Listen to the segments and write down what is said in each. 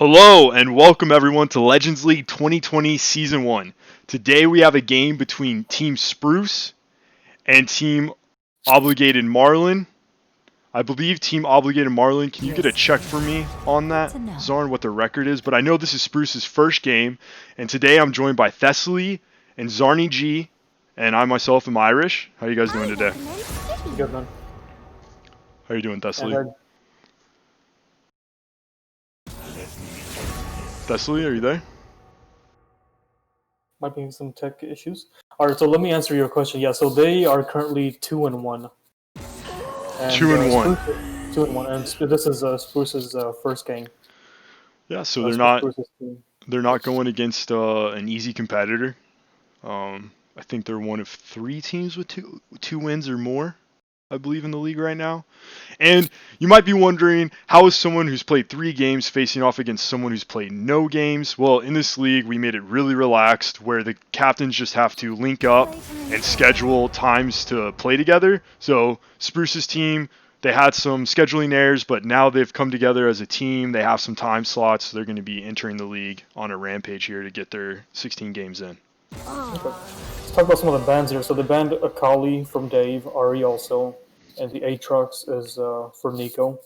Hello and welcome everyone to Legends League 2020 Season 1. Today we have a game between Team Spruce and Team ObligatedMarlin. I believe Team ObligatedMarlin, can you get a check for me on that, Zorn, what the record is? But I know this is Spruce's first game, and today I'm joined by Thessaly and Zarni G, and I myself am Irish. How are you guys doing today? Good, man. How are you doing, Thessaly? Thessaly, are you there? Might be some tech issues. All right, so let me answer your question. Yeah, so they are currently 2-1. 2-1. 2-1, and this is Spruce's first game. Yeah, so they're not going against an easy competitor. I think they're one of 3 teams with two wins or more, I believe, in the league right now. And you might be wondering, how is someone who's played 3 games facing off against someone who's played no games? Well, in this league, we made it really relaxed, where the captains just have to link up and schedule times to play together. So Spruce's team, they had some scheduling errors, but now they've come together as a team. They have some time slots, so they're going to be entering the league on a rampage here to get their 16 games in. Okay. Let's talk about some of the bands here. So the band Akali from Dave, Ari also, and the Aatrox is for Nico.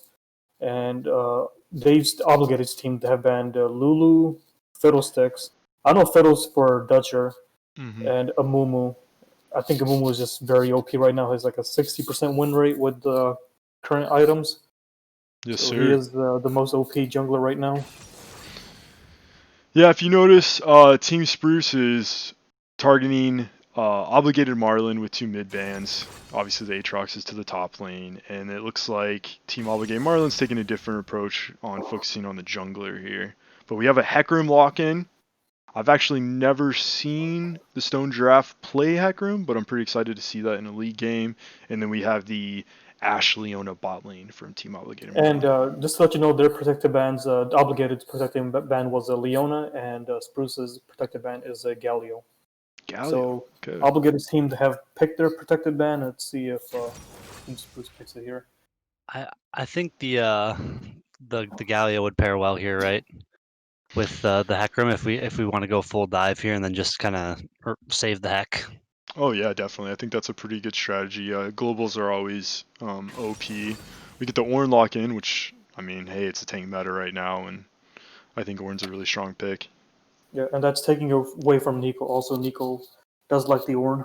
And Dave's Obligated team to have banned Lulu, Fiddlesticks. I know Fiddles for Dutcher, and Amumu. I think Amumu is just very OP right now. Has like a 60% win rate with the current items. Yes, so sir. He is the most OP jungler right now. Yeah, if you notice, Team Spruce is targeting ObligatedMarlin with 2 mid bans. Obviously, the Aatrox is to the top lane, and it looks like Team ObligatedMarlin's taking a different approach on focusing on the jungler here. But we have a Hecarim lock-in. I've actually never seen the Stone Giraffe play Hecarim, but I'm pretty excited to see that in a league game. And then we have the Ashe Leona bot lane from Team ObligatedMarlin. And just to let you know, their protected bands, the Obligated protected band was Leona, and Spruce's protected band is Galio. So okay. Obligated team to have picked their protected band. Let's see if Team Spruce picks it here. I think the Galio would pair well here, right? With the Hecarim, if we want to go full dive here and then just kind of save the heck. Oh yeah, definitely. I think that's a pretty good strategy. Globals are always OP. We get the Ornn lock in, which, I mean, hey, it's a tank meta right now, and I think Ornn's a really strong pick. Yeah, and that's taking away from Nico. Also, Nico does like the Ornn.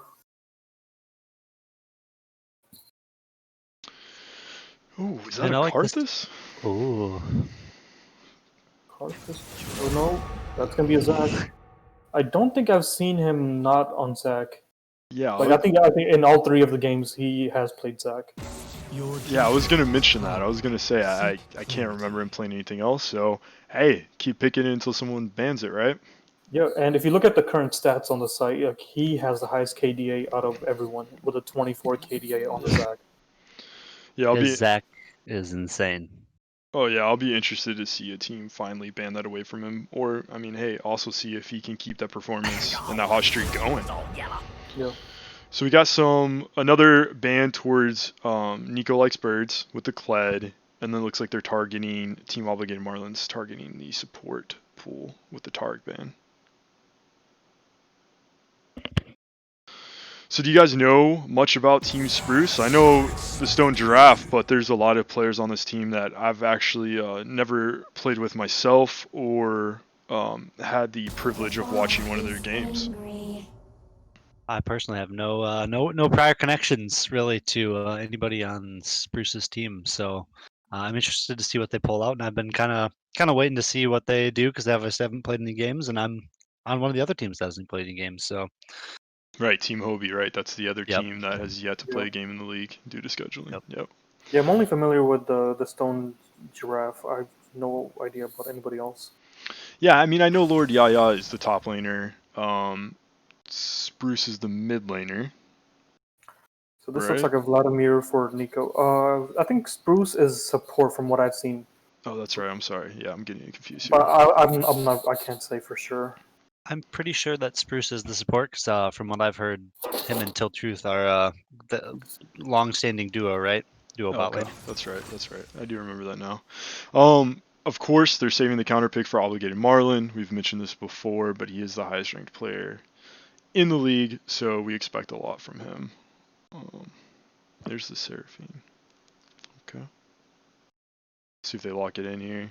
Ooh, is that a Karthus? Ooh. Karthus? Oh no, that's gonna be a Zac. I don't think I've seen him not on Zac. Yeah. Like I think in all 3 of the games he has played Zac. Yeah, I was gonna mention that. I was gonna say I can't remember him playing anything else. So hey, keep picking it until someone bans it, right? Yeah, and if you look at the current stats on the site, like he has the highest KDA out of everyone with a 24 KDA on the Zac. Yeah, His Zac is insane. Oh yeah, I'll be interested to see a team finally ban that away from him. Or, I mean, hey, also see if he can keep that performance and that hot streak going. Yeah. So we got another ban towards Nico Likes Birds with the Kled, and then it looks like they're targeting Team ObligatedMarlin's targeting the support pool with the Targ ban. So do you guys know much about Team Spruce? I know the Stone Giraffe, but there's a lot of players on this team that I've actually never played with myself or had the privilege of watching one of their games. I personally have no prior connections really to anybody on Spruce's team, so I'm interested to see what they pull out, and I've been kind of waiting to see what they do because they obviously haven't played any games, and I'm on one of the other teams that hasn't played any games, so. Right, Team Hobie, right? That's the other team that has yet to play a game in the league due to scheduling. Yep. Yeah, I'm only familiar with the Stone Giraffe. I have no idea about anybody else. Yeah, I mean, I know Lord Yaya is the top laner. Spruce is the mid laner. So this looks like a Vladimir for Nico. I think Spruce is support from what I've seen. Oh, that's right. I'm sorry. Yeah, I'm getting confused here. But I'm not. I can't say for sure. I'm pretty sure that Spruce is the support because from what I've heard, him and Tilt Truth are the long-standing duo, right? Duo bot lane. That's right. I do remember that now. Of course, they're saving the counter pick for ObligatedMarlin. We've mentioned this before, but he is the highest ranked player in the league, so we expect a lot from him. There's the Seraphine. Okay. See if they lock it in here.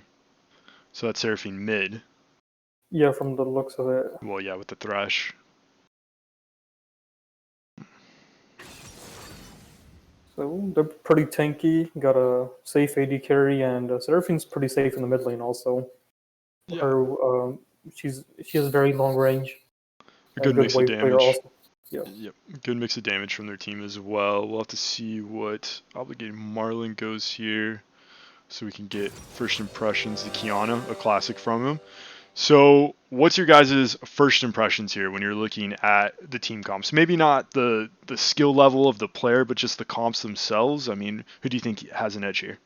So that's Seraphine mid. Yeah, from the looks of it. Well, yeah, with the Thresh. So they're pretty tanky. Got a safe AD carry, and Seraphine's pretty safe in the mid lane also. Yeah. She has very long range. A good mix of damage. Also. Yeah. Yep. Good mix of damage from their team as well. We'll have to see what ObligatedMarlin goes here, so we can get first impressions. The Kiana, a classic from him. So, what's your guys' first impressions here when you're looking at the team comps? Maybe not the skill level of the player, but just the comps themselves. I mean, who do you think has an edge here?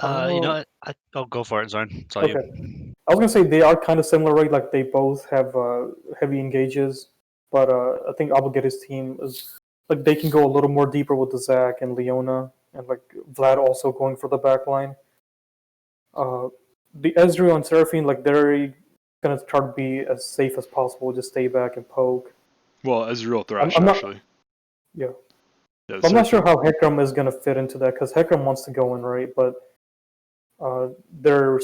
You know what? I'll go for it, Zorn. It's all Okay. you. I was gonna say they are kind of similar, right? Like they both have heavy engages, but I think Obligated's team is like they can go a little more deeper with the Zac and Leona, and like Vlad also going for the back line. The Ezreal and Seraphine, like they're gonna try to be as safe as possible, just stay back and poke. Well, Ezreal Thresh, I'm not, actually. yeah. Yeah, I'm not sure how Hecarim is gonna fit into that because Hecarim wants to go in, right? But their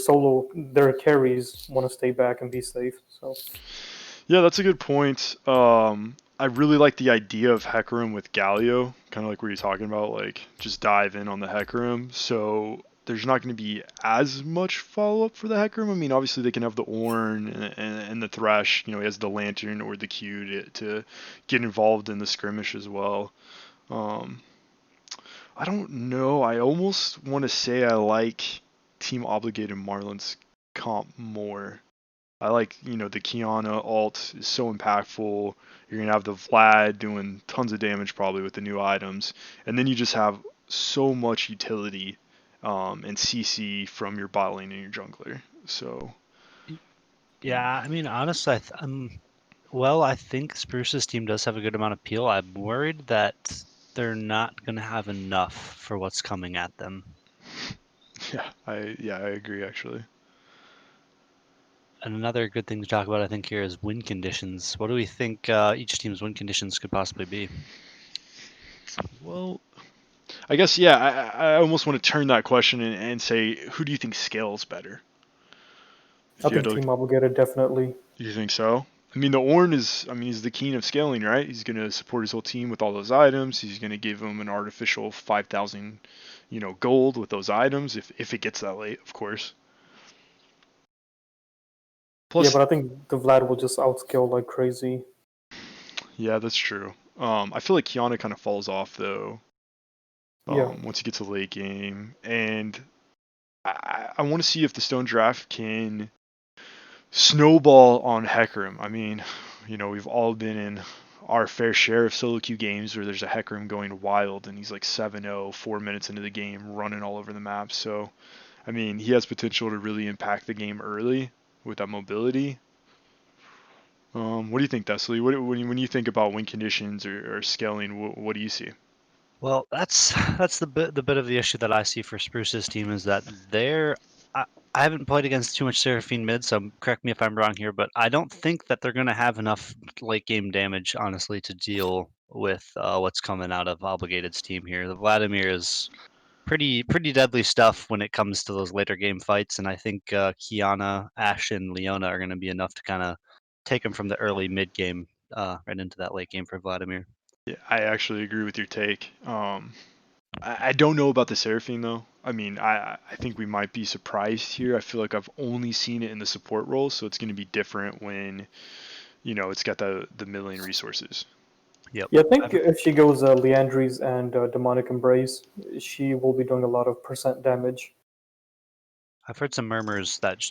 carries want to stay back and be safe. So yeah, that's a good point. I really like the idea of Hecarim with Galio, kind of like what you're talking about, like just dive in on the Hecarim. So there's not going to be as much follow up for the Hecarim. I mean, obviously they can have the Ornn and the Thresh. You know, he has the Lantern or the Q to get involved in the skirmish as well. I don't know. I almost want to say I like Team ObligatedMarlin's comp more. I like, the Kiana alt is so impactful. You're going to have the Vlad doing tons of damage probably with the new items. And then you just have so much utility and CC from your bot lane and your jungler. So. Yeah, I mean, honestly, I think Spruce's team does have a good amount of appeal. I'm worried that they're not going to have enough for what's coming at them. Yeah, I agree actually. And another good thing to talk about, I think, here is win conditions. What do we think each team's win conditions could possibly be? Well, I guess, yeah, I almost want to turn that question and say, who do you think scales better? I think Team Obligated definitely. You think so? I mean, the Ornn he's the king of scaling, right? He's going to support his whole team with all those items. He's going to give them an artificial 5,000, gold with those items if it gets that late, of course. Plus, yeah, but I think the Vlad will just outscale like crazy. Yeah, that's true. I feel like Kiana kind of falls off though. Once he gets to late game, and I want to see if the Stone Draft can snowball on Hecarim. I mean, we've all been in our fair share of solo queue games where there's a Hecarim going wild and he's like 7-0, 4 minutes into the game, running all over the map. So, I mean, he has potential to really impact the game early with that mobility. What do you think, Desley? When you think about win conditions or scaling, what do you see? Well, that's the bit of the issue that I see for Spruce's team is that I haven't played against too much Seraphine mid, so correct me if I'm wrong here, but I don't think that they're going to have enough late game damage, honestly, to deal with what's coming out of Obligated's team here. The Vladimir is pretty deadly stuff when it comes to those later game fights, and I think Kiana, Ashe, and Leona are going to be enough to kind of take him from the early mid game right into that late game for Vladimir. Yeah, I actually agree with your take. I don't know about the Seraphine though. I mean, I think we might be surprised here. I feel like I've only seen it in the support role, so it's going to be different when, it's got the mid lane resources. Yep. Yeah, I think if she goes Leandries and Demonic Embrace, she will be doing a lot of percent damage. I've heard some murmurs that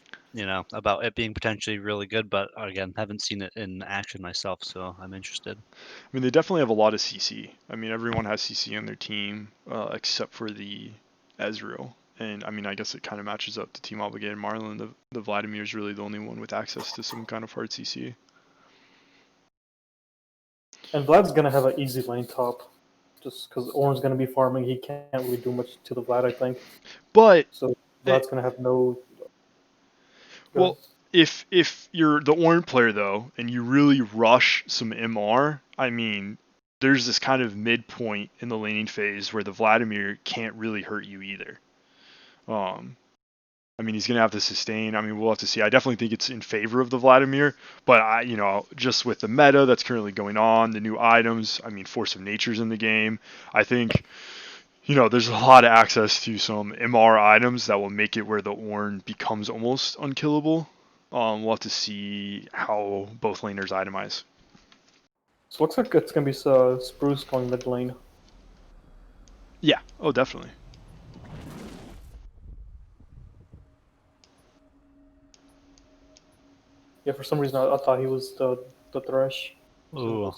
about it being potentially really good, but again, haven't seen it in action myself, so I'm interested. I mean, they definitely have a lot of CC. I mean, everyone has CC on their team except for the Ezreal. And I mean, I guess it kind of matches up to Team ObligatedMarlin. The Vladimir is really the only one with access to some kind of hard CC. And Vlad's gonna have an easy lane top, just because Ornn's gonna be farming. He can't really do much to the Vlad, I think. But Vlad's gonna have no. Well, if you're the Ornn player though, and you really rush some MR, I mean, there's this kind of midpoint in the laning phase where the Vladimir can't really hurt you either. I mean, he's going to have to sustain. I mean, we'll have to see. I definitely think it's in favor of the Vladimir, but just with the meta that's currently going on, the new items, I mean, Force of Nature's in the game. I think, there's a lot of access to some MR items that will make it where the Ornn becomes almost unkillable. We'll have to see how both laners itemize. So it looks like it's gonna be Spruce going mid lane. Yeah. Oh, definitely. Yeah, for some reason I thought he was the Thresh. Ooh.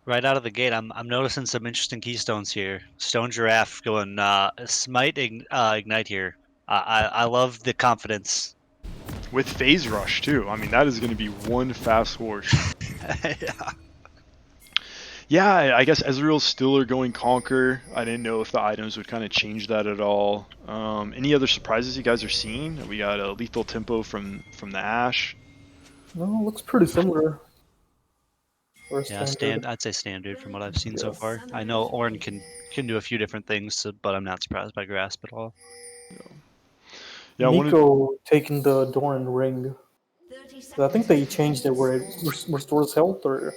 Right out of the gate, I'm noticing some interesting keystones here. Stone Giraffe going Smite Ignite here. I love the confidence. With Phase Rush too. I mean, that is going to be one fast horse. Yeah. Yeah, I guess Ezreal's still are going Conquer. I didn't know if the items would kind of change that at all. Any other surprises you guys are seeing? We got a Lethal Tempo from the Ashe. No, looks pretty similar. Yeah, I'd say standard from what I've seen so far. I know Ornn can do a few different things, but I'm not surprised by Grasp at all. Yeah, Nico taking the Doran ring. I think they changed it where it restores health, or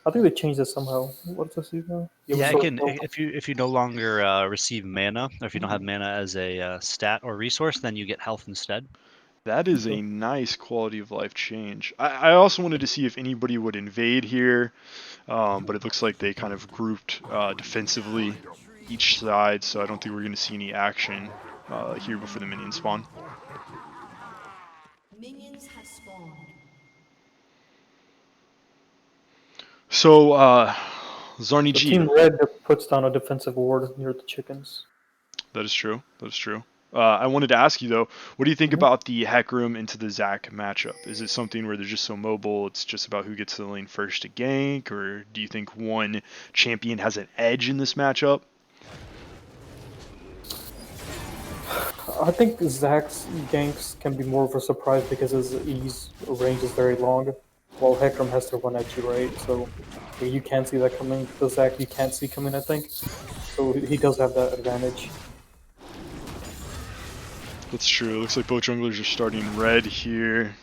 I think they changed it somehow. What does it do? Yeah, it can, if you no longer receive mana, or if you don't have mana as a stat or resource, then you get health instead. That is a nice quality of life change. I also wanted to see if anybody would invade here, but it looks like they kind of grouped defensively each side, so I don't think we're going to see any action here before the minions spawn. Minions have spawned. So, Zarni G. Team Red puts down a defensive ward near the chickens. That is true. That is true. I wanted to ask you though, what do you think about the Hecarim into the Zac matchup? Is it something where they're just so mobile, it's just about who gets to the lane first to gank, or do you think one champion has an edge in this matchup? I think Zac's ganks can be more of a surprise because his E's range is very long, while Hecarim has to run at you, right? So you can't see that coming. The Zac you can't see coming, I think. So he does have that advantage. That's true. Looks like both junglers are starting red here.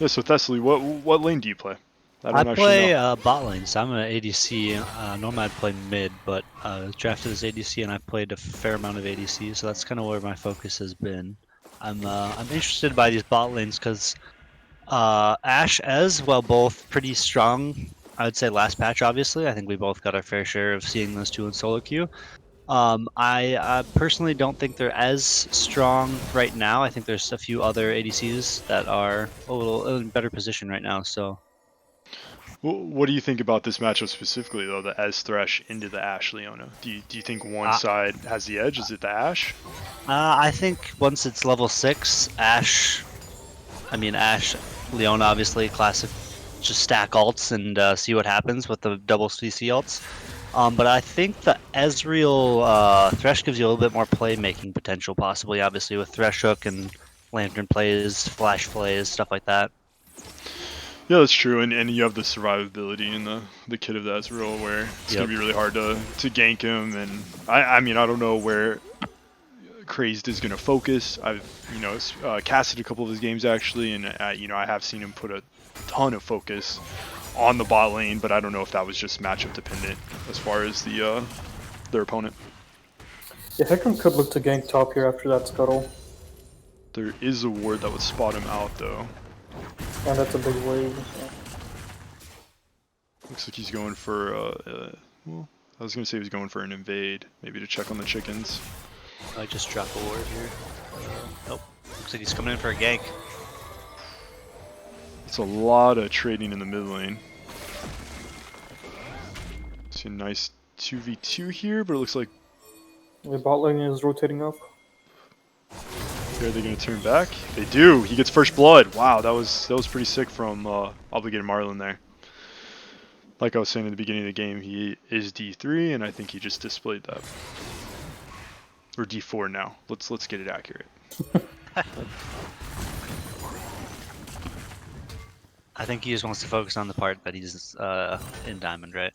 Yeah, so Thessaly, what lane do you play? I play bot lane, so I'm an ADC. Normally I'd play mid, but drafted as ADC, and I've played a fair amount of ADC, so that's kind of where my focus has been. I'm interested by these bot lanes because Ashe, while both pretty strong, I would say last patch, obviously. I think we both got our fair share of seeing those two in solo queue. I personally don't think they're as strong right now. I think there's a few other ADCs that are a little in better position right now. So, what do you think about this matchup specifically, though? The Ez Thresh into the Ashe Leona. Do you think one side has the edge? Is it the Ashe? I think once it's level 6, Ashe, Leona, obviously classic. Just stack alts and see what happens with the double CC alts. But I think the Ezreal Thresh gives you a little bit more playmaking potential, possibly, obviously, with Thresh Hook and Lantern plays, Flash plays, stuff like that. Yeah, that's true, and you have the survivability in the kit of the Ezreal, where it's going to be really hard to gank him, and I mean, I don't know where Crazed is going to focus. I've, casted a couple of his games, actually, and, I have seen him put a ton of focus on the bot lane, but I don't know if that was just matchup dependent as far as their opponent. Yeah, Hecarim could look to gank top here after that scuttle. There is a ward that would spot him out, though. And that's a big wave. So. Looks like he's going for, well, I was going to say he was going for an invade, maybe to check on the chickens. I just dropped a ward here. Nope. Looks like he's coming in for a gank. It's a lot of trading in the mid lane. See a nice 2v2 here, but it looks like the bot lane is rotating up. Are they going to turn back? They do. He gets first blood. Wow, that was pretty sick from ObligatedMarlin there. like I was saying at the beginning of the game, he is D3, and I think he just displayed that. Or D4 now. Let's get it accurate. I think he just wants to focus on the part that he's in diamond, right?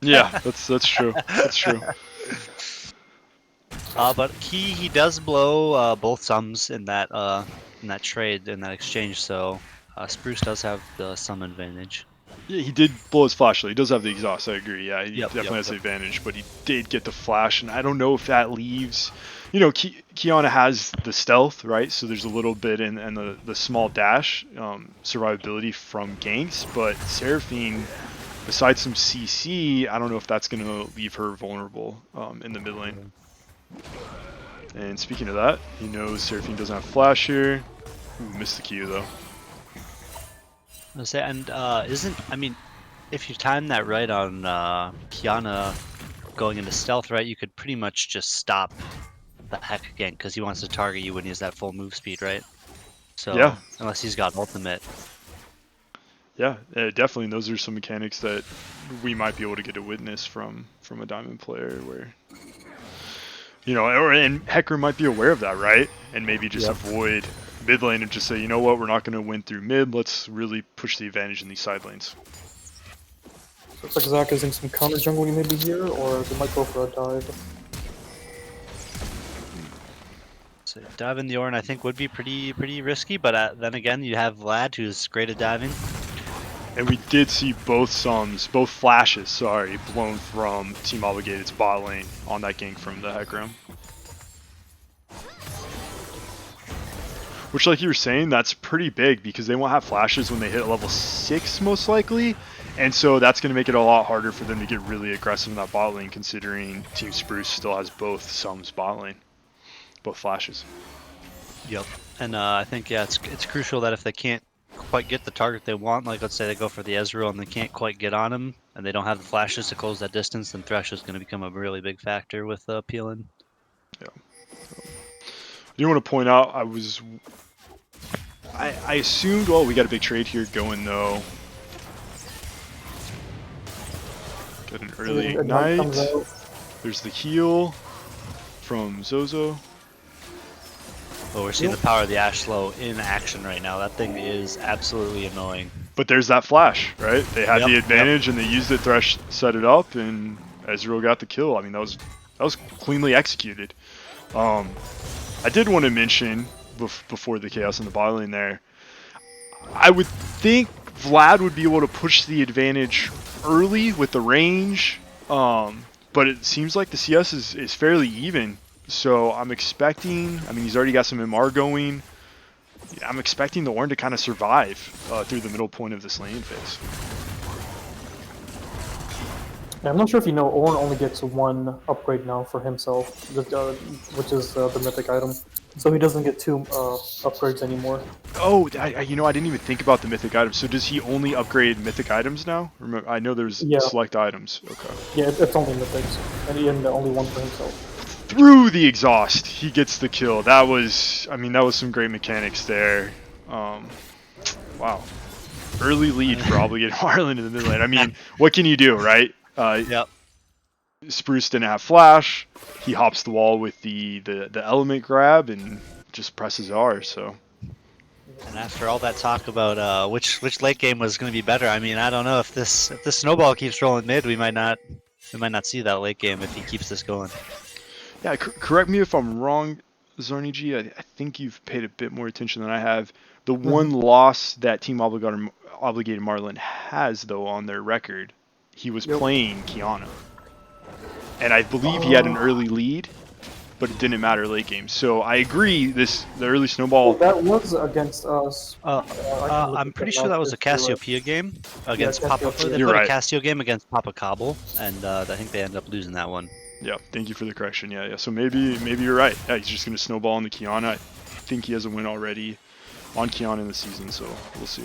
Yeah, that's true. That's true. But he does blow both sums in that trade, in that exchange. So Spruce does have the sum advantage. Yeah, he did blow his flash, though. He does have the exhaust, I agree. Yeah, he Yep, definitely has the advantage, but he did get the flash, and I don't know if that leaves... Kiana has the stealth, right? So there's a little bit in the small dash survivability from ganks, but Seraphine, besides some CC, I don't know if that's going to leave her vulnerable in the mid lane. And speaking of that, he knows Seraphine doesn't have flash here. Ooh, missed the Q, though. If you time that right on Kiana going into stealth, right, you could pretty much just stop the heck again because he wants to target you when he has that full move speed, right? So yeah, unless he's got ultimate. Yeah, definitely. Those are some mechanics that we might be able to get a witness from a diamond player, where and Hecker might be aware of that, right? And maybe just avoid mid lane and just say, you know what, we're not going to win through mid. Let's really push the advantage in these side lanes. Looks like Zach is in some counter jungling maybe here, or they might go for a dive. So dive in the Ornn I think would be pretty risky, but then again you have Vlad who's great at diving. And we did see both flashes, blown from Team Obligated's bot lane on that gank from the Hecarim. Which, like you were saying, that's pretty big because they won't have flashes when they hit level 6 most likely. And so that's going to make it a lot harder for them to get really aggressive in that bot lane, considering Team Spruce still has both sums bot lane. Both flashes. Yep. And I think, it's crucial that if they can't quite get the target they want, like let's say they go for the Ezreal and they can't quite get on him, and they don't have the flashes to close that distance, then Thresh is going to become a really big factor with peeling. Yeah. I do want to point out, I assumed, well, we got a big trade here going, though. Got an early ignite. There's the heal from Zozo. Well, we're seeing the power of the Ashlow in action right now. That thing is absolutely annoying. But there's that flash, right? They had the advantage and they used it. Thresh set it up, and Ezreal got the kill. I mean, that was cleanly executed. I did want to mention before the chaos in the bot lane there, I would think Vlad would be able to push the advantage early with the range, but it seems like the CS is fairly even. So I'm expecting, he's already got some MR going. I'm expecting the Ornn to kind of survive through the middle point of this lane phase. Yeah, I'm not sure if you know, Ornn only gets one upgrade now for himself, which is the mythic item. So he doesn't get 2 upgrades anymore. Oh, I didn't even think about the mythic items. So does he only upgrade mythic items now? Remember, I know there's select items. Okay. Yeah, it's only mythics, and only one for himself. Through the exhaust, he gets the kill. That was some great mechanics there. Wow. Early lead for ObligatedMarlin in the mid lane. What can you do, right? Yep. Spruce didn't have flash. He hops the wall with the element grab and just presses R. So. And after all that talk about which late game was going to be better, I don't know if this snowball keeps rolling mid, we might not see that late game if he keeps this going. Yeah, correct me if I'm wrong, Zorny G. I think you've paid a bit more attention than I have. The one loss that Team ObligatedMarlin has, though, on their record, he was playing Kiana. And I believe he had an early lead, but it didn't matter late game. So I agree, the early snowball... Well, that was against us. I'm pretty sure that was a Cassiopeia game against Papa. They played a Cassio game against Papa Cobble, and I think they ended up losing that one. Yeah, thank you for the correction. Yeah. So maybe you're right. Yeah, he's just going to snowball on the Kiana. I think he has a win already on Kiana in the season, so we'll see.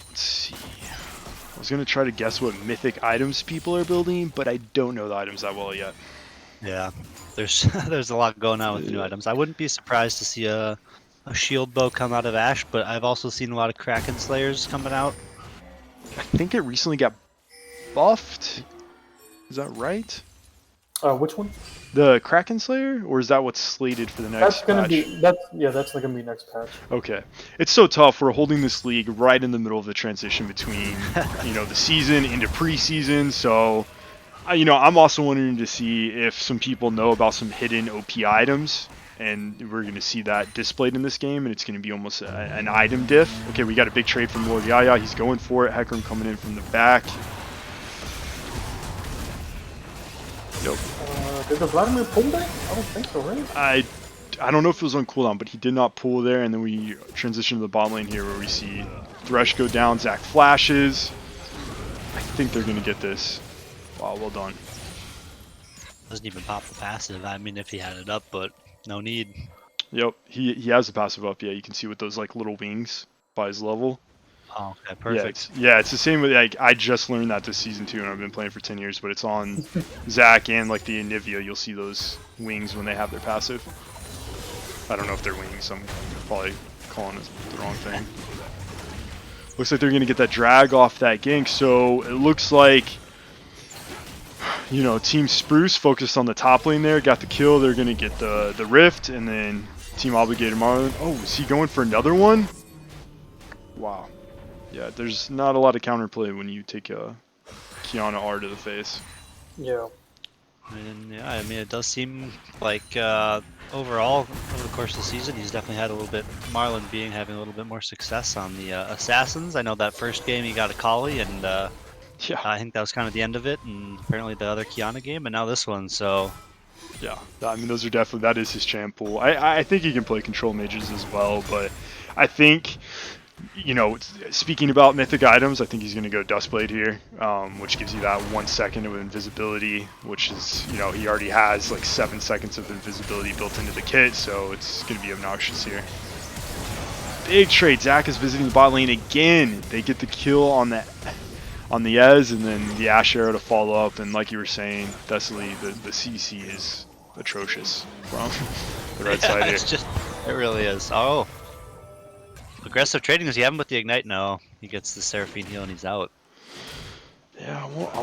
Let's see. I was going to try to guess what mythic items people are building, but I don't know the items that well yet. Yeah, there's a lot going on with the new items. I wouldn't be surprised to see a shield bow come out of Ashe, but I've also seen a lot of Kraken Slayers coming out. I think it recently got buffed. Is that right? Which one? The Kraken Slayer, or is that what's slated for the next That's gonna patch? that's gonna be next patch. Okay, it's so tough. We're holding this league right in the middle of the transition between the season into preseason. So, I'm also wondering to see if some people know about some hidden OP items, and we're going to see that displayed in this game, and it's going to be almost an item diff. Okay, we got a big trade from Lord Yaya. He's going for it. Hecarim coming in from the back. Yep. Did the Vladimir pull that? I don't think so, right? I don't know if it was on cooldown, but he did not pull there, and then we transition to the bot lane here where we see Thresh go down, Zac flashes. I think they're going to get this. Wow, well done. Doesn't even pop the passive. I mean, if he had it up, but no need. Yep, he has the passive up. Yeah, you can see with those like little wings by his level. Oh, okay, perfect. Yeah, it's the same with like I just learned that this season too, and I've been playing for 10 years. But it's on Zac and like the Anivia. You'll see those wings when they have their passive. I don't know if they're wings. I'm probably calling it the wrong thing. Looks like they're gonna get that drag off that gank. So it looks like Team Spruce focused on the top lane there, got the kill. They're gonna get the rift, and then Team ObligatedMarlin. Oh, is he going for another one? Wow. Yeah, there's not a lot of counterplay when you take a Qiyana R to the face. Yeah. And yeah, I mean, it does seem like overall, over the course of the season, he's definitely had a little bit, Marlin having a little bit more success on the assassins. I know that first game he got a Kali, and Yeah. I think that was kind of the end of it, and apparently the other Qiyana game, and now this one, so... Yeah, I mean, those are definitely, that is his champ pool. I think he can play control mages as well, but I think, speaking about mythic items, I think he's going to go Dustblade here, which gives you that 1 second of invisibility, which is, he already has like 7 seconds of invisibility built into the kit, so it's going to be obnoxious here. Big trade. Zac is visiting the bot lane again. They get the kill on the Ez, and then the Ash Arrow to follow up, and like you were saying, Thessaly, the CC is atrocious from the red side here. It really is. Oh. Aggressive trading, does he have him with the Ignite? No. He gets the Seraphine heal and he's out. Yeah, I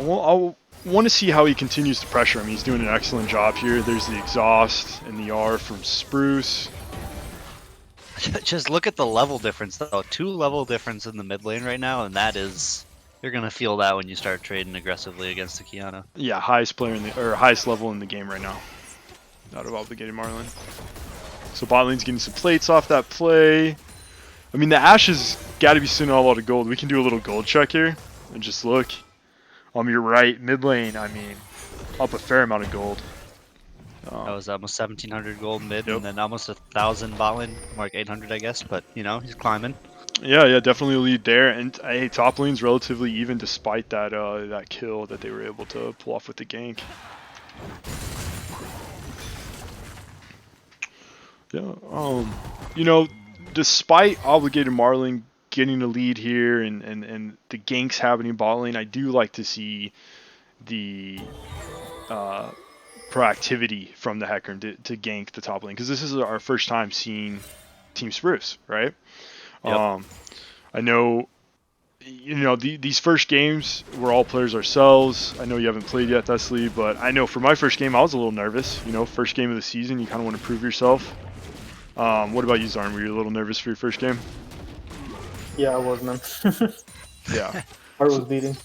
want to see how he continues to pressure him. He's doing an excellent job here. There's the exhaust and the R from Spruce. Just look at the level difference, though. 2 level difference in the mid lane right now, and that is... You're gonna feel that when you start trading aggressively against the Qiyana. Yeah, highest level in the game right now, out of ObligatedMarlin. So bot lane's getting some plates off that play. I mean, the Ashe has got to be sitting on a lot of gold. We can do a little gold check here and just look. You're right, mid lane. I mean, up a fair amount of gold. That was almost 1,700 gold mid, Yep. and then almost 1,000 bot lane, more like 800, I guess. But he's climbing. Yeah, definitely a lead there, and hey, top lane's relatively even despite that that kill that they were able to pull off with the gank. Yeah, despite ObligatedMarlin getting a lead here and the ganks happening bot lane, I do like to see the proactivity from the Hecarim to gank the top lane, because this is our first time seeing Team Spruce, right? Yep. I know, these first games we're all players ourselves. I know you haven't played yet, Thessaly, but I know for my first game I was a little nervous. First game of the season, you kind of want to prove yourself. What about you, Zarn? Were you a little nervous for your first game? Yeah, I was, man. Yeah. Heart was beating.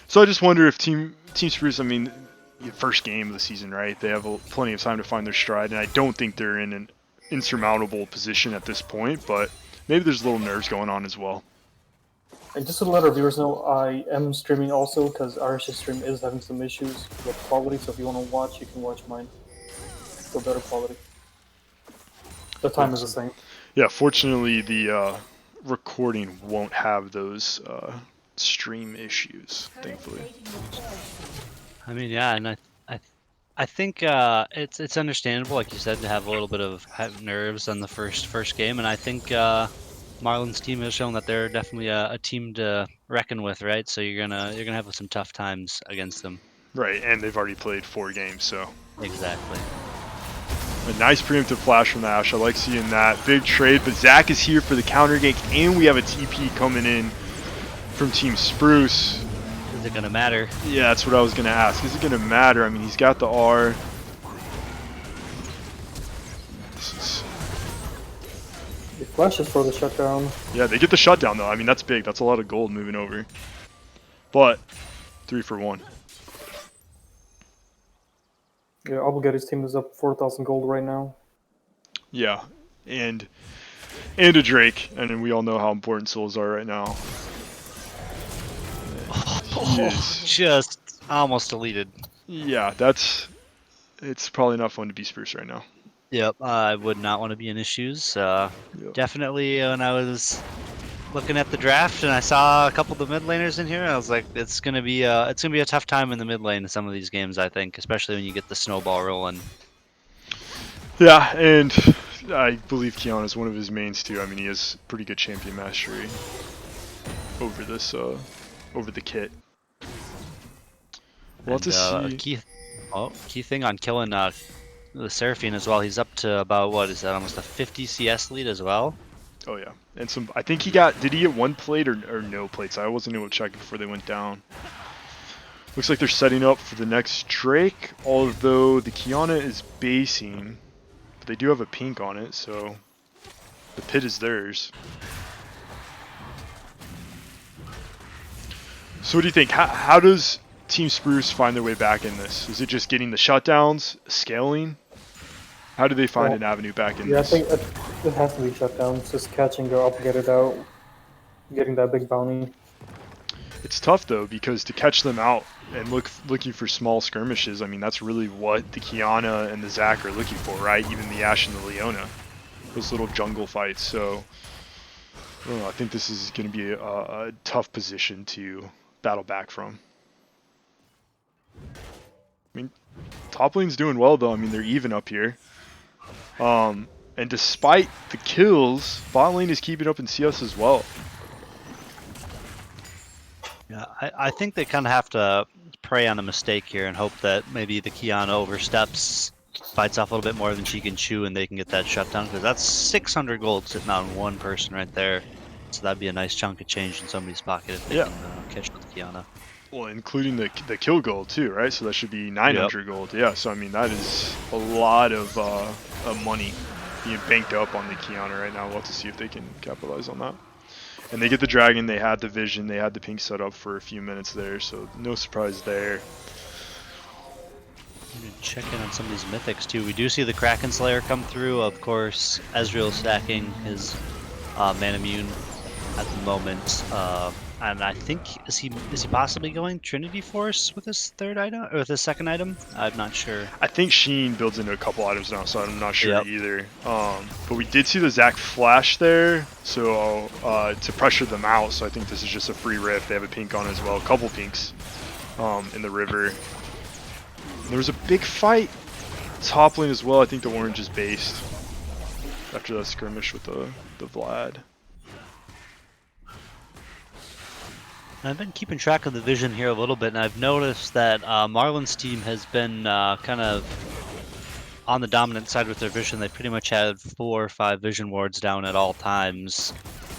So I just wonder if Team Spruce, I mean, first game of the season, right? They have plenty of time to find their stride, and I don't think they're in an insurmountable position at this point, but maybe there's little nerves going on as well. And just to let our viewers know, I am streaming also, because RS's stream is having some issues with quality, so if you want to watch, you can watch mine for better quality. The time is the same. Yeah, fortunately the recording won't have those stream issues, thankfully. I mean, yeah, and I think it's understandable, like you said, to have a little bit of nerves on the first game, and I think Marlin's team has shown that they're definitely a team to reckon with, right? So you're gonna have some tough times against them. Right, and they've already played 4 games, so. Exactly. A nice preemptive flash from the Ashe. I like seeing that. Big trade, but Zac is here for the counter gank, and we have a TP coming in from Team Spruce. Is it gonna matter? Yeah, that's what I was gonna ask. Is it gonna matter? I mean, he's got the R. He flashes for the shutdown. Yeah, they get the shutdown though. I mean, that's big. That's a lot of gold moving over. But 3 for 1. Yeah, Obligated's team is up 4,000 gold right now. Yeah, and a Drake, and then we all know how important souls are right now. Just almost deleted. Yeah, it's probably not fun to be Spruce right now. Yep, I would not want to be in his shoes. Yep. Definitely when I was looking at the draft and I saw a couple of the mid laners in here, I was like, it's gonna be a tough time in the mid lane in some of these games, I think, especially when you get the snowball rolling. Yeah, and I believe Kiana is one of his mains too. I mean, he has pretty good champion mastery over this, over the kit. We'll have to see. Key thing on killing the Seraphine as well. He's up to about, what is that, almost a 50 CS lead as well. Oh yeah, and some. I think he got. Did he get 1 plate or no plates? I wasn't able to check before they went down. Looks like they're setting up for the next Drake. Although the Kiana is basing, but they do have a pink on it, so the pit is theirs. So what do you think? How does Team Spruce find their way back in this? Is it just getting the shutdowns, scaling? How do they find an avenue back in this? Yeah, I think it has to be shutdowns, just catching the Obligated out, getting that big bounty. It's tough though, because to catch them out and looking for small skirmishes, I mean, that's really what the Kiana and the Zac are looking for, right? Even the Ashe and the Leona. Those little jungle fights. So, I don't know, I think this is going to be a tough position to battle back from. I mean, top lane's doing well though. I mean, they're even up here. And despite the kills, bot lane is keeping up in CS as well. Yeah, I think they kind of have to prey on a mistake here and hope that maybe the Kiana oversteps, bites off a little bit more than she can chew, and they can get that shutdown, because that's 600 gold sitting on one person right there. So that'd be a nice chunk of change in somebody's pocket if they can catch with Kiana. Well, including the kill gold too, right? So that should be 900 gold. Yeah, so I mean that is a lot of money being banked up on the Kiana right now. We'll have to see if they can capitalize on that. And they get the dragon, they had the vision, they had the pink set up for a few minutes there, so no surprise there. I'm gonna check in on some of these mythics too. We do see the Kraken Slayer come through. Of course, Ezreal stacking his Manamune at the moment. And I think is he possibly going Trinity Force with his third item or with his second item? I'm not sure. I think Sheen builds into a couple items now, so I'm not sure either. But we did see the Zac flash there, so to pressure them out. So I think this is just a free rift. They have a pink on as well, a couple pinks in the river. And there was a big fight top lane as well. I think the orange is based after that skirmish with the Vlad. I've been keeping track of the vision here a little bit, and I've noticed that Marlin's team has been kind of on the dominant side with their vision. They pretty much had 4 or 5 vision wards down at all times.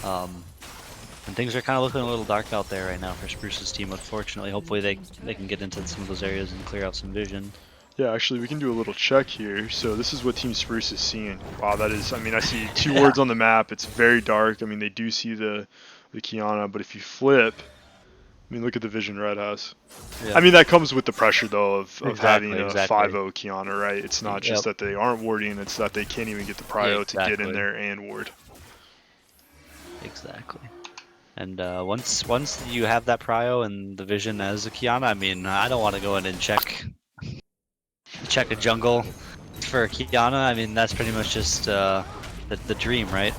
And things are kind of looking a little dark out there right now for Spruce's team, unfortunately. Hopefully they can get into some of those areas and clear out some vision. Yeah, actually, we can do a little check here. So this is what Team Spruce is seeing. Wow, that is, I mean, I see 2 wards on the map. It's very dark. I mean, they do see the Kiana, but if you flip, I mean, look at the vision Red has. Yeah. I mean, that comes with the pressure, though, of having a 5-0 Kiana, right? It's not just that they aren't warding, it's that they can't even get the prio to get in there and ward. Exactly. And once you have that prio and the vision as a Kiana, I mean, I don't want to go in and check a jungle for a Kiana. I mean, that's pretty much just the dream, right?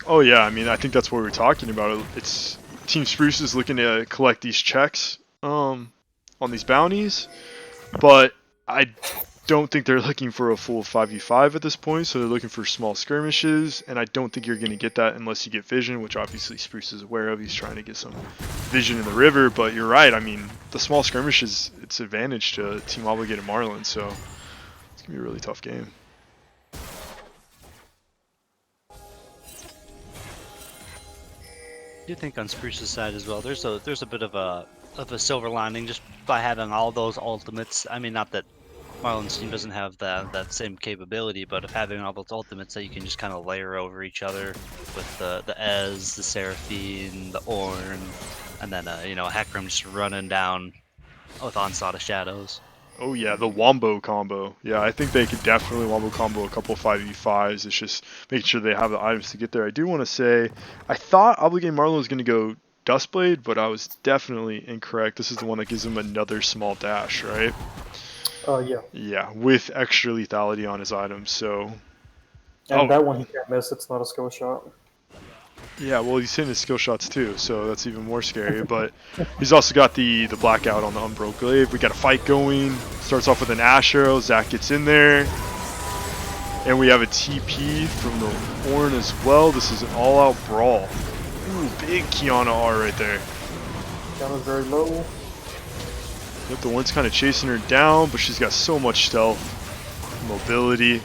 Oh, yeah. I mean, I think that's what we're talking about. It's Team Spruce is looking to collect these checks on these bounties, but I don't think they're looking for a full 5v5 at this point, so they're looking for small skirmishes, and I don't think you're going to get that unless you get vision, which obviously Spruce is aware of. He's trying to get some vision in the river, but you're right. I mean, the small skirmishes, it's advantage to Team ObligatedMarlin, so it's going to be a really tough game. do think on Spruce's side as well, there's a bit of a silver lining just by having all those ultimates. I mean, not that Marlin's team doesn't have that same capability, but of having all those ultimates that you can just kind of layer over each other with the Ez, the Seraphine, the Ornn, and then you know, Hecarim just running down with Onslaught of Shadows. Oh yeah, the Wombo combo. Yeah, I think they could definitely Wombo combo a couple 5v5s. It's just making sure they have the items to get there. I do want to say, I thought ObligatedMarlin was going to go Dustblade, but I was definitely incorrect. This is the one that gives him another small dash, right? Yeah. Yeah, with extra lethality on his items, so... And that one he can't miss, it's not a skill shot. Yeah, well, he's hitting his skill shots too, so that's even more scary. But he's also got the blackout on the Unbroke Glaive. We got a fight going. Starts off with an Ash Arrow. Zach gets in there. And we have a TP from the Ornn as well. This is an all-out brawl. Ooh, big Kiana R right there. Kiana's very low. Yep, the Ornn's kind of chasing her down, but she's got so much stealth, mobility.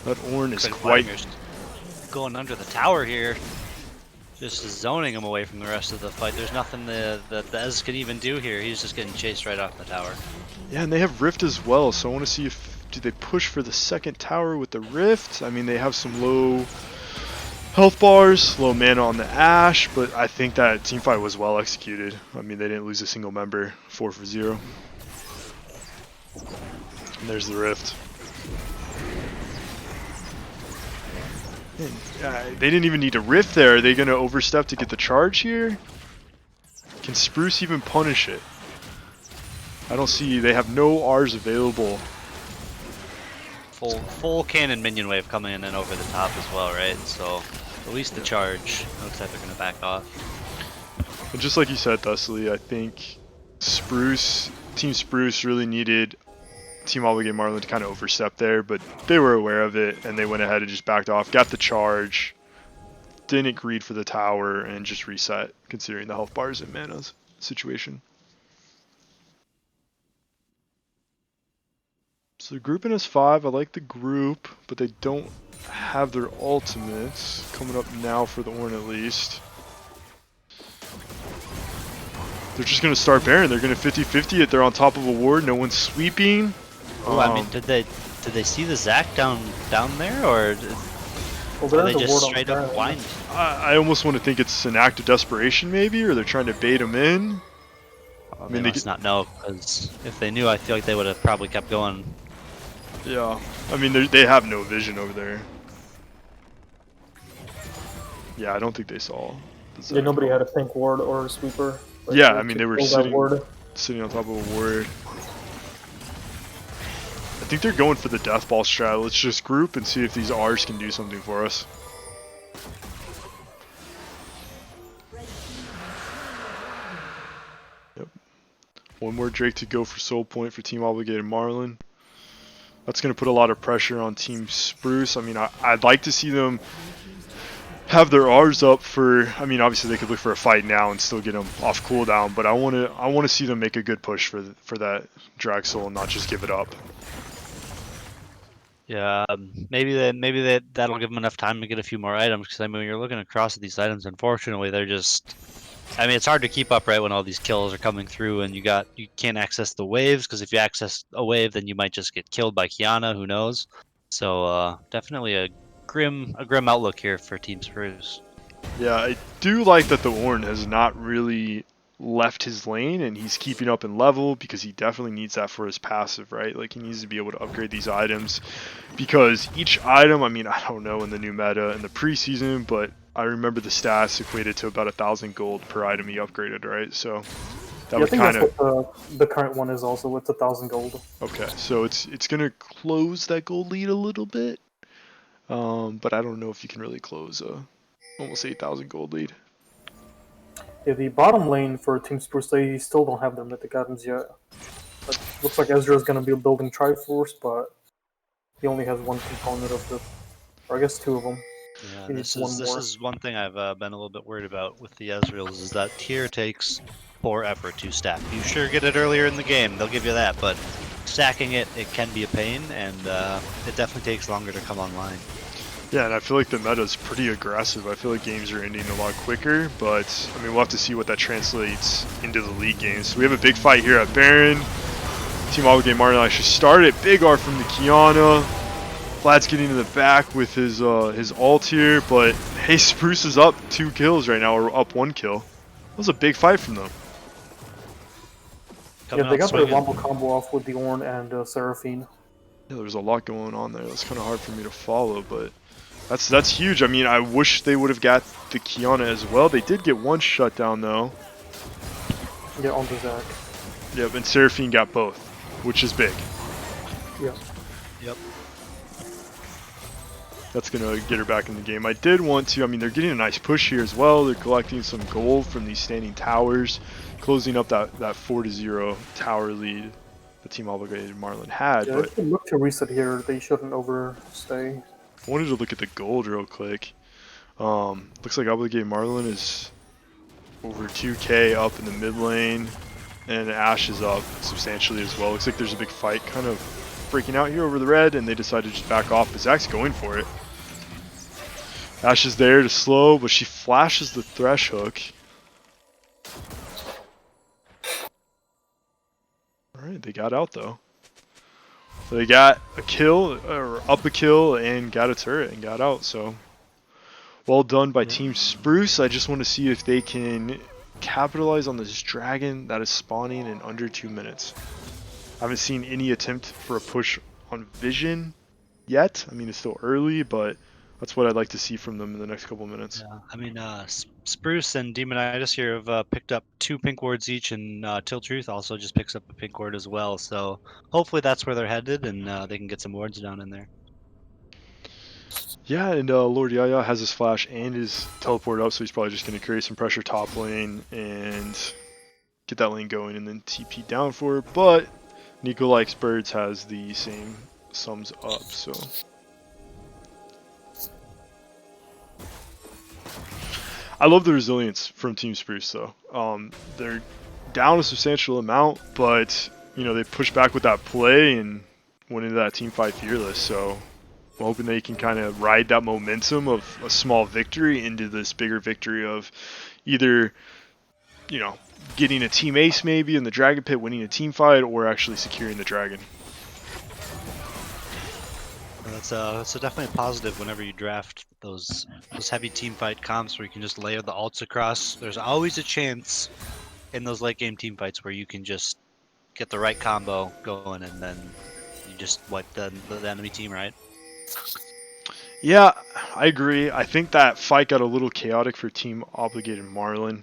That Ornn is quite... Going under the tower here, just zoning him away from the rest of the fight. There's nothing that the Ez could even do here. He's just getting chased right off the tower. Yeah, and they have Rift as well, so I want to see if do they push for the second tower with the Rift. I mean, they have some low health bars, low mana on the Ash, but I think that teamfight was well executed. I mean, they didn't lose a single member, 4 for 0. And there's the Rift. They didn't even need to rift there. Are they going to overstep to get the charge here? Can Spruce even punish it? I don't see. They have no R's available. Full cannon minion wave coming in and over the top as well, right? So at least the charge. Looks like they're going to back off. And just like you said, Thusly, I think Team Spruce really needed Team ObligatedMarlin to kind of overstep there, but they were aware of it and they went ahead and just backed off, got the charge, didn't greed for the tower, and just reset considering the health bars and mana's situation. So the group in is 5. I like the group, but they don't have their ultimates coming up now for the Ornn at least. They're just going to start Baron. They're going to 50-50 it. They're on top of a ward. No one's sweeping. Oh, I mean, did they see the Zac down there, or are they just straight up blind? I almost want to think it's an act of desperation, maybe, or they're trying to bait him in. I mean, they must not know, because if they knew, I feel like they would have probably kept going. Yeah, I mean, they have no vision over there. Yeah, I don't think they saw. Yeah, nobody had a pink ward or a sweeper. Yeah, I mean, they were sitting on top of a ward. I think they're going for the death ball strat. Let's just group and see if these R's can do something for us. Yep. One more Drake to go for soul point for Team ObligatedMarlin. That's going to put a lot of pressure on Team Spruce. I mean, I'd like to see them have their R's up for. I mean, obviously they could look for a fight now and still get them off cooldown, but I want to see them make a good push for that drag soul and not just give it up. Yeah, maybe that'll give them enough time to get a few more items. Because I mean, when you're looking across at these items, unfortunately, they're just. I mean, it's hard to keep up right when all these kills are coming through, and you can't access the waves, because if you access a wave, then you might just get killed by Kiana. Who knows? So definitely a grim outlook here for Team Spruce. Yeah, I do like that the Ornn has not really left his lane, and he's keeping up in level, because he definitely needs that for his passive, right? Like, he needs to be able to upgrade these items, because each item, I mean, I don't know in the new meta in the preseason, but I remember the stats equated to about 1,000 gold per item he upgraded, right? So that would kind of. That's what the current one is also. It's 1,000 gold. Okay, so it's gonna close that gold lead a little bit, but I don't know if you can really close a almost 8,000 gold lead. Yeah, the bottom lane for Team Spruce, they still don't have their mythic items yet. But looks like Ezra is going to be building Triforce, but he only has one component of the, or I guess 2 of them. Yeah, this is one thing I've been a little bit worried about with the Ezreals, is that tier takes poor effort to stack. You sure get it earlier in the game, they'll give you that, but stacking it can be a pain, and it definitely takes longer to come online. Yeah, and I feel like the meta is pretty aggressive. I feel like games are ending a lot quicker, but I mean, we'll have to see what that translates into the league games. So we have a big fight here at Baron. Team ObligatedMarlin actually started. Big art from the Kiana. Vlad's getting in the back with his ult here, but hey, Spruce is up 2 kills right now, or up 1 kill. That was a big fight from them. Yeah, they got their wombo combo off with the Ornn and Seraphine. Yeah, there's a lot going on there. That's kind of hard for me to follow, but that's huge. I mean, I wish they would have got the Kiana as well. They did get 1 shutdown though. Yeah, on the Zac. Yep, and Seraphine got both, which is big. Yeah. Yep. That's going to get her back in the game. I did want to, I mean, they're getting a nice push here as well. They're collecting some gold from these standing towers, closing up that 4-0 tower lead the Team ObligatedMarlin had. Yeah, but they look to reset here. They shouldn't overstay. I wanted to look at the gold real quick. Looks like ObligatedMarlin is over 2k up in the mid lane, and Ashe is up substantially as well. Looks like there's a big fight kind of breaking out here over the red, and they decided to just back off, but Zac's going for it. Ashe is there to slow, but she flashes the Thresh hook. Alright, they got out though. So they got a kill, or up a kill, and got a turret and got out, so well done by Team Spruce. I just want to see if they can capitalize on this dragon that is spawning in under 2 minutes. I haven't seen any attempt for a push on Vision yet. I mean, it's still early, but that's what I'd like to see from them in the next couple minutes. Yeah, I mean, Spruce and Demonitis here have picked up 2 pink wards each, and Till Truth also just picks up a pink ward as well. So hopefully that's where they're headed, and they can get some wards down in there. Yeah, and Lord Yaya has his flash and his teleport up, so he's probably just going to create some pressure top lane and get that lane going and then TP down for it. But Nico Likes Birds has the same sums up, so I love the resilience from Team Spruce though. They're down a substantial amount, but you know, they push back with that play and went into that team fight fearless, so I'm hoping they can kind of ride that momentum of a small victory into this bigger victory of either, you know, getting a team ace maybe in the dragon pit, winning a team fight, or actually securing the dragon. That's definitely a positive whenever you draft those heavy team fight comps where you can just layer the ults across. There's always a chance in those late game team fights where you can just get the right combo going and then you just wipe the enemy team, right? Yeah, I agree. I think that fight got a little chaotic for Team ObligatedMarlin.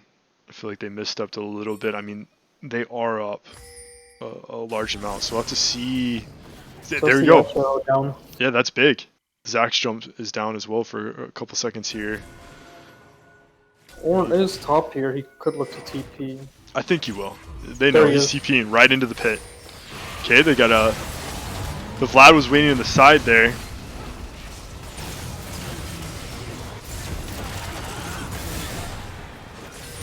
I feel like they misstepped a little bit. I mean, they are up a large amount, so we'll have to see. So there we go. Down. Yeah, that's big. Zac's jump is down as well for a couple seconds here. Ornn is top here. He could look to TP. I think he will. They know he's TPing right into the pit. Okay, they got a... The Vlad was waiting on the side there.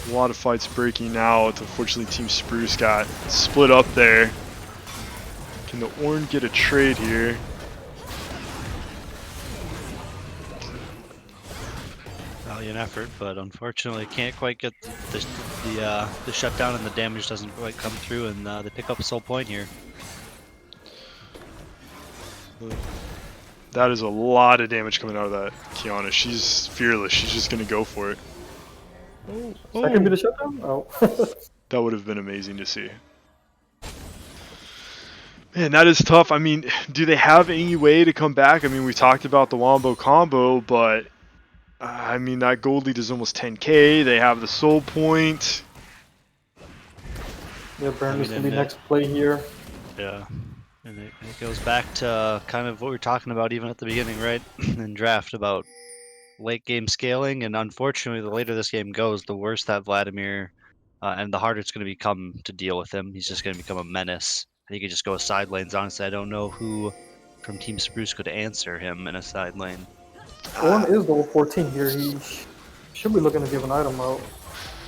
A lot of fights breaking out. Unfortunately, Team Spruce got split up there. Can the Ornn get a trade here? Valiant effort, but unfortunately can't quite get the shutdown, and the damage doesn't quite come through, and they pick up a soul point here. That is a lot of damage coming out of that Kiana. She's fearless. She's just going to go for it. Oh. That can be the shutdown? Oh. That would have been amazing to see. Man, that is tough. I mean, do they have any way to come back? I mean, we talked about the Wombo combo, but I mean, that gold lead is almost 10k. They have the soul point. Yeah, Baron is going to be next play here. Yeah. And it goes back to kind of what we were talking about even at the beginning, right? In draft, about late game scaling, and unfortunately the later this game goes, the worse that Vladimir and the harder it's going to become to deal with him. He's just going to become a menace. He could just go side lanes. Honestly, I don't know who from Team Spruce could answer him in a side lane. Ornn is level 14 here. He should be looking to give an item out.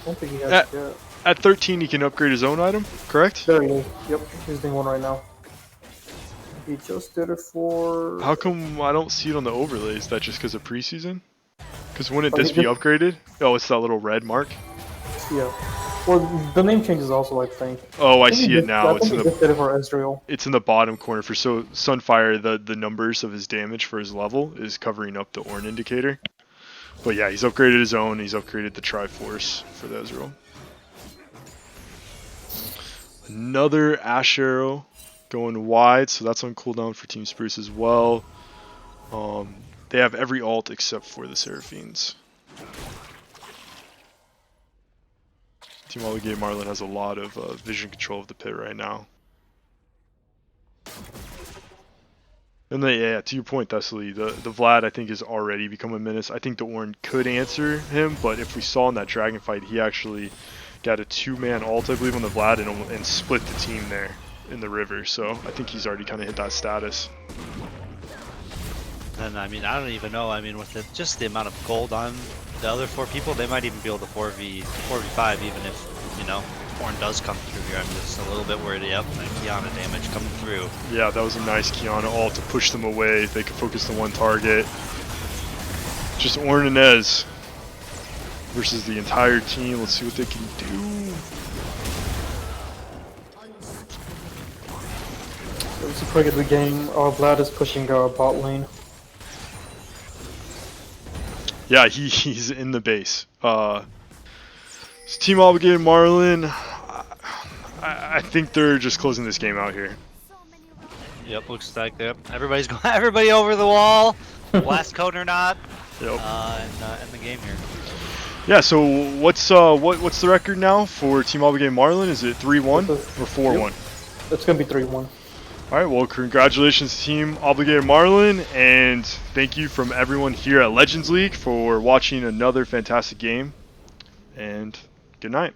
I don't think he has it yet. At 13 he can upgrade his own item, correct? There he is. Yep, he's doing one right now. He just did it for... How come I don't see it on the overlay? Is that just because of preseason? Because wouldn't this be upgraded? Oh, it's that little red mark? Yeah. Well, the name changes also, I think. Oh, I see it now. It's in the It's in the bottom corner. For Sunfire, the numbers of his damage for his level is covering up the Ornn indicator. But yeah, he's upgraded his own. He's upgraded the Triforce for the Ezreal. Another Ash Arrow going wide, so that's on cooldown for Team Spruce as well. They have every ult except for the Seraphines. Team ObligatedMarlin has a lot of vision control of the pit right now. And yeah, to your point, Thessaly, the Vlad I think has already become a menace. I think the Ornn could answer him, but if we saw in that dragon fight, he actually got a 2-man ult, I believe, on the Vlad and split the team there in the river. So I think he's already kind of hit that status. And I mean, I don't even know. I mean, with just the amount of gold on the other 4 people, they might even be able to 4v5, even if, you know, Ornn does come through here. I'm just a little bit worried. Yep, that Kiana damage coming through. Yeah, that was a nice Kiana ult to push them away. They could focus on one target. Just Ornn and Ez versus the entire team. Let's see what they can do. It's a quick at the game. Vlad is pushing bot lane. Yeah, he's in the base. Team ObligatedMarlin, I think they're just closing this game out here. Yep, looks like that. Everybody's going. Everybody over the wall. Last code or not. Yep. And the game here. Yeah. So what's the record now for Team ObligatedMarlin? Is it 3-1 or 4-1? Yep. It's gonna be 3-1. All right. Well, congratulations, Team ObligatedMarlin, and thank you from everyone here at Legends League for watching another fantastic game. And good night.